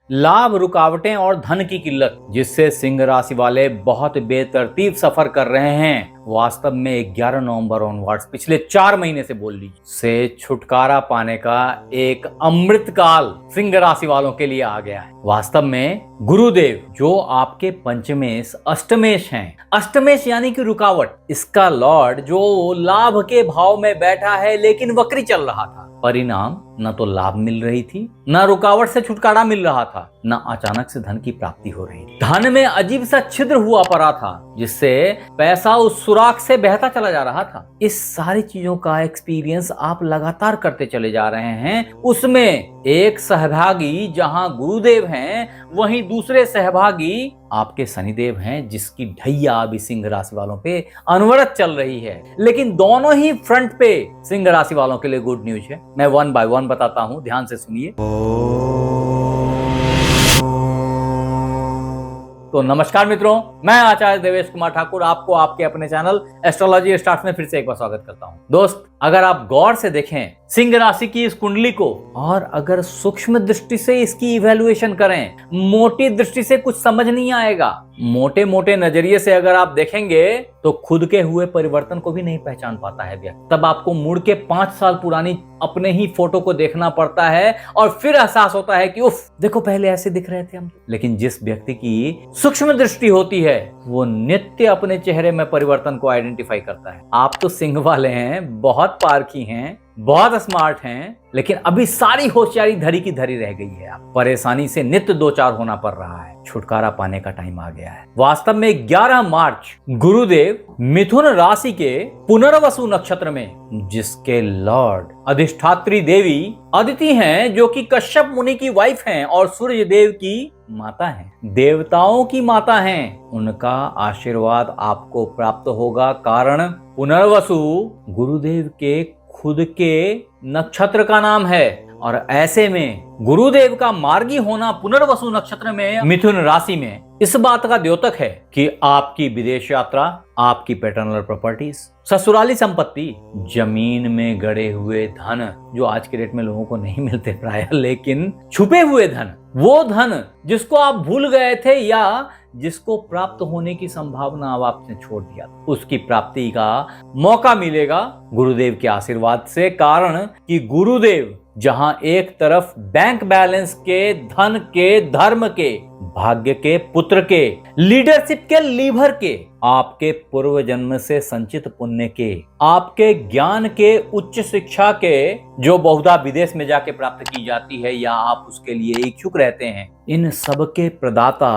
लाभ, रुकावटें और धन की किल्लत, जिससे सिंह राशि वाले बहुत बेतरतीब सफर कर रहे हैं। वास्तव में 11 नवंबर ऑनवर्ड्स, पिछले 4 महीने से बोल लीजिए, से छुटकारा पाने का एक अमृत काल सिंह राशि वालों के लिए आ गया है। वास्तव में गुरुदेव जो आपके पंचमेश अष्टमेश हैं, अष्टमेश यानी कि रुकावट, इसका लॉर्ड जो लाभ के भाव में बैठा है लेकिन वक्री चल रहा था। परिणाम, न तो लाभ मिल रही थी, न रुकावट से छुटकारा मिल रहा था, न अचानक से धन की प्राप्ति हो रही थी। धन में अजीब सा छिद्र हुआ पड़ा था, जिससे पैसा उस सुराख से बहता चला जा रहा था। इस सारी चीजों का एक्सपीरियंस आप लगातार करते चले जा रहे हैं। उसमें एक सहभागी जहां गुरुदेव हैं, वहीं दूसरे सहभागी आपके शनिदेव हैं, जिसकी ढैया अभी सिंह राशि वालों पे अनवरत चल रही है। लेकिन दोनों ही फ्रंट पे सिंह राशि वालों के लिए गुड न्यूज है। मैं 1 बाय 1 बताता हूं, ध्यान से सुनिए। तो नमस्कार मित्रों, मैं आचार्य देवेश कुमार ठाकुर आपको आपके अपने चैनल एस्ट्रोलॉजी स्टार्स में फिर से एक बार स्वागत करता हूं। दोस्त, अगर आप गौर से देखें सिंह राशि की इस कुंडली को, और अगर सूक्ष्म दृष्टि से इसकी इवैल्यूएशन करें, मोटी दृष्टि से कुछ समझ नहीं आएगा। मोटे मोटे नजरिए से अगर आप देखेंगे तो खुद के हुए परिवर्तन को भी नहीं पहचान पाता है व्यक्ति। तब आपको मुड़ के 5 साल पुरानी अपने ही फोटो को देखना पड़ता है और फिर एहसास होता है कि उफ, देखो पहले ऐसे दिख रहे थे हम। लेकिन जिस व्यक्ति की सूक्ष्म दृष्टि होती है, वो नित्य अपने चेहरे में परिवर्तन को आइडेंटिफाई करता है। आप तो सिंह वाले हैं, बहुत पारखी हैं, बहुत स्मार्ट हैं, लेकिन अभी सारी होशियारी धरी की धरी रह गई है। आप परेशानी से नित्य 2-4 होना पड़ रहा है। छुटकारा पाने का टाइम आ गया है। वास्तव में 11 मार्च गुरुदेव मिथुन राशि के पुनर्वसु नक्षत्र में, जिसके लॉर्ड अधिष्ठात्री देवी अदिति हैं, जो कि कश्यप मुनि की वाइफ हैं और सूर्य देव की माता हैं, देवताओं की माता हैं, उनका आशीर्वाद आपको प्राप्त होगा। कारण पुनर्वसु गुरुदेव के खुद के नक्षत्र का नाम है, और ऐसे में गुरुदेव का मार्गी होना पुनर्वसु नक्षत्र में, मिथुन राशि में, इस बात का द्योतक है कि आपकी विदेश यात्रा, आपकी पैटर्नल प्रॉपर्टीज, ससुराली संपत्ति, जमीन में गड़े हुए धन, जो आज के डेट में लोगों को नहीं मिलते प्राय, लेकिन छुपे हुए धन, वो धन जिसको आप भूल गए थे या जिसको प्राप्त होने की संभावना अब आपने छोड़ दिया, उसकी प्राप्ति का मौका मिलेगा गुरुदेव के आशीर्वाद से। कारण कि गुरुदेव जहां एक तरफ बैंक बैलेंस के, धन के, धर्म के, भाग्य के, पुत्र के, लीडरशिप के, लीवर के, आपके पूर्व जन्म से संचित पुण्य के, आपके ज्ञान के, उच्च शिक्षा के, जो बहुधा विदेश में जाके प्राप्त की जाती है या आप उसके लिए इच्छुक रहते हैं, इन सब के प्रदाता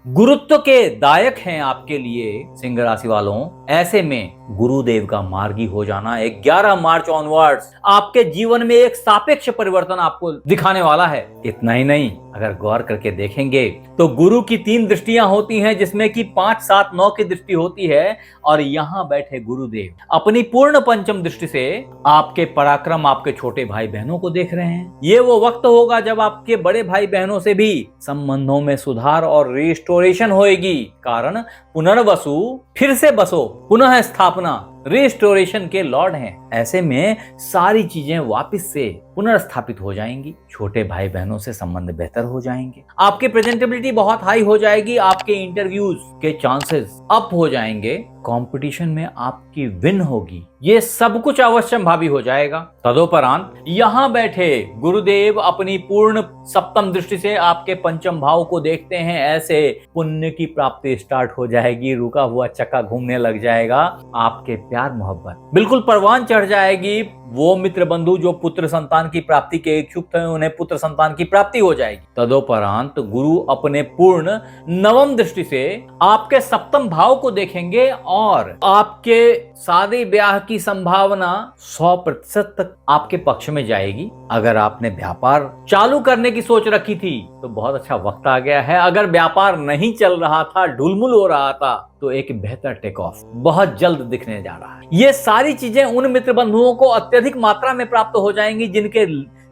गुरुत्व के दायक हैं आपके लिए सिंह राशि वालों। ऐसे में गुरुदेव का मार्गी हो जाना 11 मार्च ऑनवर्ड्स आपके जीवन में एक सापेक्ष परिवर्तन आपको दिखाने वाला है। इतना ही नहीं, अगर गौर करके देखेंगे तो गुरु की 3 दृष्टियां होती हैं, जिसमें कि 5, 7, 9 की दृष्टि होती है, और यहाँ बैठे गुरुदेव अपनी पूर्ण पंचम दृष्टि से आपके पराक्रम, आपके छोटे भाई बहनों को देख रहे हैं। ये वो वक्त होगा जब आपके बड़े भाई बहनों से भी संबंधों में सुधार और रिस्टोरेशन होएगी। कारण पुनर्वसु, फिर से बसो, पुनः स्थापना, रिस्टोरेशन के लॉर्ड हैं। ऐसे में सारी चीजें वापस से पुनर्स्थापित हो जाएंगी, छोटे भाई बहनों से संबंध बेहतर हो जाएंगे, आपकी प्रेजेंटेबिलिटी बहुत हाई हो जाएगी, आपके इंटरव्यूज के चांसेस अप हो जाएंगे, कंपटीशन में आपकी विन होगी। ये सब कुछ अवश्य भावी हो जाएगा। तदोपरांत यहाँ बैठे गुरुदेव अपनी पूर्ण सप्तम दृष्टि से आपके पंचम भाव को देखते हैं। ऐसे पुण्य की प्राप्ति स्टार्ट हो जाएगी, रुका हुआ चक्का घूमने लग जाएगा, आपके प्यार मोहब्बत बिल्कुल परवान चढ़ जाएगी। वो मित्र बंधु जो पुत्र संतान की प्राप्ति के इच्छुक थे, उन्हें पुत्र संतान की प्राप्ति हो जाएगी। तदोपरांत गुरु अपने पूर्ण नवम दृष्टि से आपके सप्तम भाव को देखेंगे और आपके शादी ब्याह की संभावना 100% तक आपके पक्ष में जाएगी। अगर आपने व्यापार चालू करने की सोच रखी थी तो बहुत अच्छा वक्त आ गया है। अगर व्यापार नहीं चल रहा था, ढुलमुल हो रहा था, तो एक बेहतर टेक ऑफ बहुत जल्द दिखने जा रहा है। ये सारी चीजें उन मित्र बंधुओं को अत्यधिक मात्रा में प्राप्त हो जाएंगी जिनके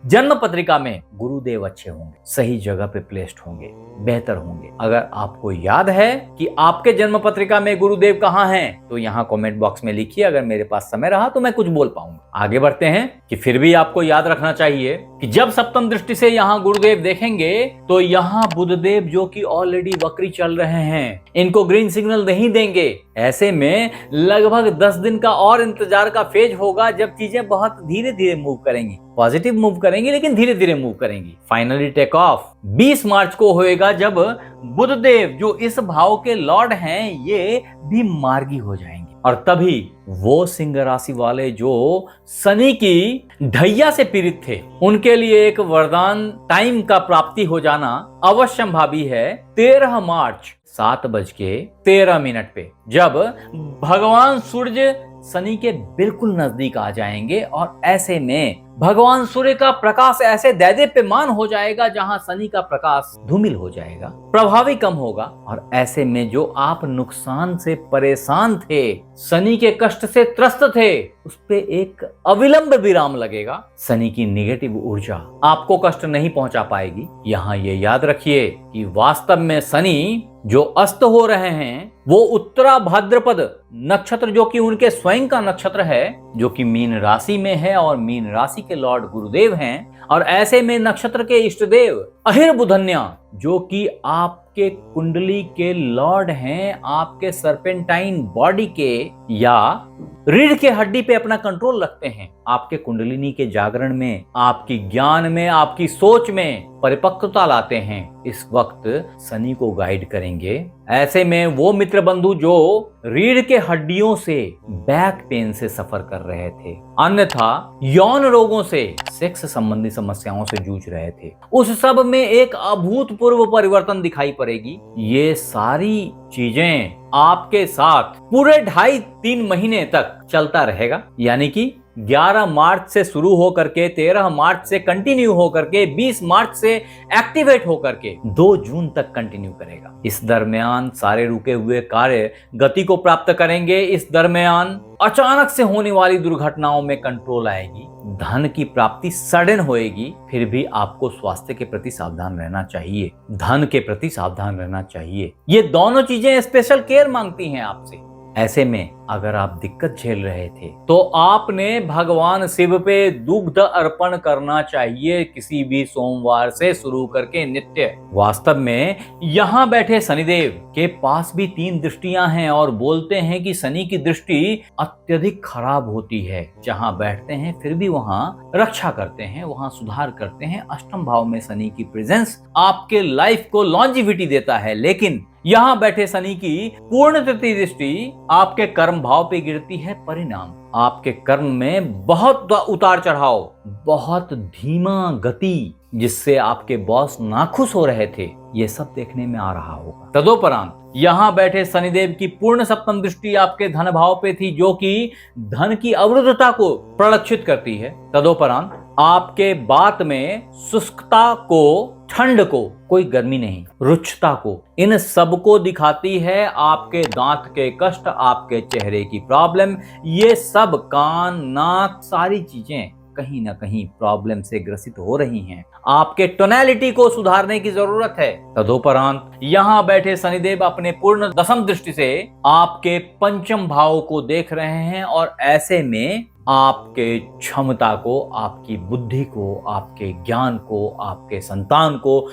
जन्म पत्रिका में गुरुदेव अच्छे होंगे, सही जगह पे प्लेस्ड होंगे, बेहतर होंगे। अगर आपको याद है कि आपके जन्म पत्रिका में गुरुदेव कहाँ हैं, तो यहाँ कमेंट बॉक्स में लिखिए। अगर मेरे पास समय रहा तो मैं कुछ बोल पाऊंगा। आगे बढ़ते हैं कि फिर भी आपको याद रखना चाहिए कि जब सप्तम दृष्टि से यहाँ गुरुदेव देखेंगे तो यहाँ बुधदेव जो कि ऑलरेडी वक्री चल रहे हैं, इनको ग्रीन सिग्नल नहीं देंगे। ऐसे में लगभग 10 दिन का और इंतजार का फेज होगा जब चीजें बहुत धीरे धीरे मूव करेंगी, पॉजिटिव मूव करेंगी लेकिन धीरे धीरे मूव करेंगी। फाइनली टेक ऑफ 20 मार्च को होएगा जब बुधदेव जो इस भाव के लॉर्ड हैं ये भी मार्गी हो जाएंगे और तभी वो सिंह राशि वाले जो शनि की ढैया से पीड़ित थे उनके लिए एक वरदान टाइम का प्राप्ति हो जाना अवश्यंभावी है। 13 मार्च 7:13 पे जब भगवान सूर्य शनि के बिल्कुल नजदीक आ जाएंगे और ऐसे में भगवान सूर्य का प्रकाश ऐसे दैदीप्यमान हो जाएगा जहां शनि का प्रकाश धूमिल हो जाएगा, प्रभावी कम होगा और ऐसे में जो आप नुकसान से परेशान थे, शनि के कष्ट से त्रस्त थे, उस पे एक अविलंब विराम लगेगा। शनि की नेगेटिव ऊर्जा आपको कष्ट नहीं पहुंचा पाएगी। यहाँ ये याद रखिए कि वास्तव में शनि जो अस्त हो रहे हैं वो उत्तरा भाद्रपद नक्षत्र जो कि उनके स्वयं का नक्षत्र है, जो कि मीन राशि में है और मीन राशि के लॉर्ड गुरुदेव हैं। और ऐसे में नक्षत्र के इष्ट देव अहिर बुधन्या जो कि आपके कुंडली के लॉर्ड हैं, आपके सर्पेंटाइन बॉडी के या रीढ़ के हड्डी पे अपना कंट्रोल रखते हैं। आपके कुंडलिनी के जागरण में, आपकी ज्ञान में, आपकी सोच में परिपक्वता लाते हैं। इस वक्त शनि को गाइड करेंगे। ऐसे में वो मित्र बंधु जो रीढ़ के हड्डियों से, बैक पेन से सफर कर रहे थे, अन्यथा यौन रोगों से, सेक्स संबंधी समस्याओं से जूझ रहे थे, उस सब में एक अभूतपूर्व परिवर्तन दिखाई पड़ेगी। ये सारी चीजें आपके साथ पूरे 2.5-3 महीने तक चलता रहेगा। यानी कि 11 मार्च से शुरू होकर के 13 मार्च से कंटिन्यू होकर के 20 मार्च से एक्टिवेट होकर के 2 जून तक कंटिन्यू करेगा। इस दरमियान सारे रुके हुए कार्य गति को प्राप्त करेंगे। इस दरमियान अचानक से होने वाली दुर्घटनाओं में कंट्रोल आएगी, धन की प्राप्ति सडन होएगी। फिर भी आपको स्वास्थ्य के प्रति सावधान रहना चाहिए, धन के प्रति सावधान रहना चाहिए। ये दोनों चीजें स्पेशल केयर मांगती हैं आपसे। ऐसे में अगर आप दिक्कत झेल रहे थे तो आपने भगवान शिव पे दुग्ध अर्पण करना चाहिए, किसी भी सोमवार से शुरू करके नित्य। वास्तव में यहाँ बैठे शनिदेव के पास भी 3 दृष्टियां हैं और बोलते हैं कि शनि की दृष्टि अत्यधिक खराब होती है। जहाँ बैठते हैं फिर भी वहाँ रक्षा करते हैं, वहाँ सुधार करते हैं। अष्टम भाव में शनि की प्रेजेंस आपके लाइफ को लॉन्जिविटी देता है, लेकिन यहाँ बैठे शनि की पूर्ण तृतीय दृष्टि आपके कर्म भाव पे गिरती है। परिणाम आपके कर्म में बहुत उतार चढ़ाव, बहुत धीमा गति, जिससे आपके बॉस नाखुश हो रहे थे, ये सब देखने में आ रहा होगा। तदोपरांत यहाँ बैठे शनिदेव की पूर्ण सप्तम दृष्टि आपके धन भाव पे थी, जो कि धन की अवरुद्धता को प्रलक्षित करती है। तदोपरांत आपके बात में शुष्कता को, ठंड को, कोई गर्मी नहीं, रुक्षता को, इन सब को दिखाती है। आपके दांत के कष्ट, आपके चेहरे की प्रॉब्लम, ये सब कान, नाक, सारी चीजें कहीं ना कहीं प्रॉब्लम से ग्रसित हो रही हैं। आपके टोनैलिटी को सुधारने की जरूरत है। तदोपरांत यहाँ बैठे शनिदेव अपने पूर्ण दशम दृष्टि से आपके पंचम भाव को देख रहे हैं और ऐसे में आपके क्षमता को, आपकी बुद्धि को, आपके ज्ञान को, आपके संतान को,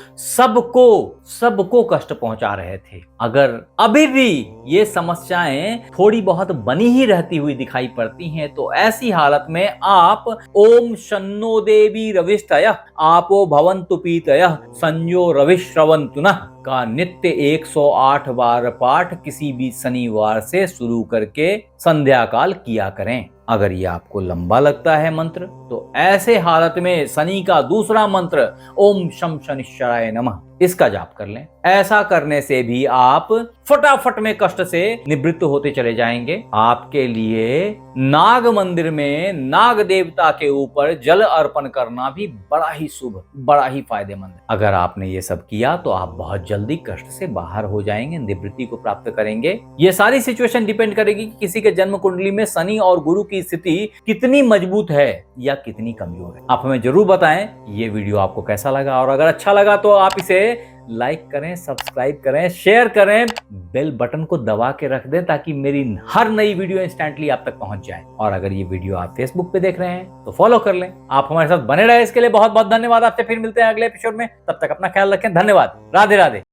सबको कष्ट पहुंचा रहे थे। अगर अभी भी ये समस्याएं थोड़ी बहुत बनी ही रहती हुई दिखाई पड़ती हैं तो ऐसी हालत में आप ओम शन्नो देवी रविष्टयः आपो भवन्तु पीतयः संयो रविश्रवन्तु नः का नित्य 108 बार पाठ किसी भी शनिवार से शुरू करके संध्या काल किया करें। अगर ये आपको लंबा लगता है मंत्र तो ऐसे हालत में शनि का दूसरा मंत्र ओम शम शनिश्चराय नमः इसका जाप कर लें। ऐसा करने से भी आप फटाफट में कष्ट से निवृत्त होते चले जाएंगे। आपके लिए नाग मंदिर में नाग देवता के ऊपर जल अर्पण करना भी बड़ा ही शुभ, बड़ा ही फायदेमंद है। अगर आपने ये सब किया तो आप बहुत जल्दी कष्ट से बाहर हो जाएंगे, निवृत्ति को प्राप्त करेंगे। ये सारी सिचुएशन डिपेंड करेगी कि किसी के जन्म कुंडली में शनि और गुरु की स्थिति कितनी मजबूत है या कितनी कमजोर है। आप हमें जरूर बताएं ये वीडियो आपको कैसा लगा, और अगर अच्छा लगा तो आप इसे लाइक करें, सब्सक्राइब करें, शेयर करें, बेल बटन को दबा के रख दें ताकि मेरी हर नई वीडियो इंस्टेंटली आप तक पहुंच जाए। और अगर ये वीडियो आप फेसबुक पे देख रहे हैं तो फॉलो कर लें। आप हमारे साथ बने रहे, इसके लिए बहुत बहुत धन्यवाद। आपसे फिर मिलते हैं अगले एपिसोड में, तब तक अपना ख्याल रखें। धन्यवाद। राधे राधे।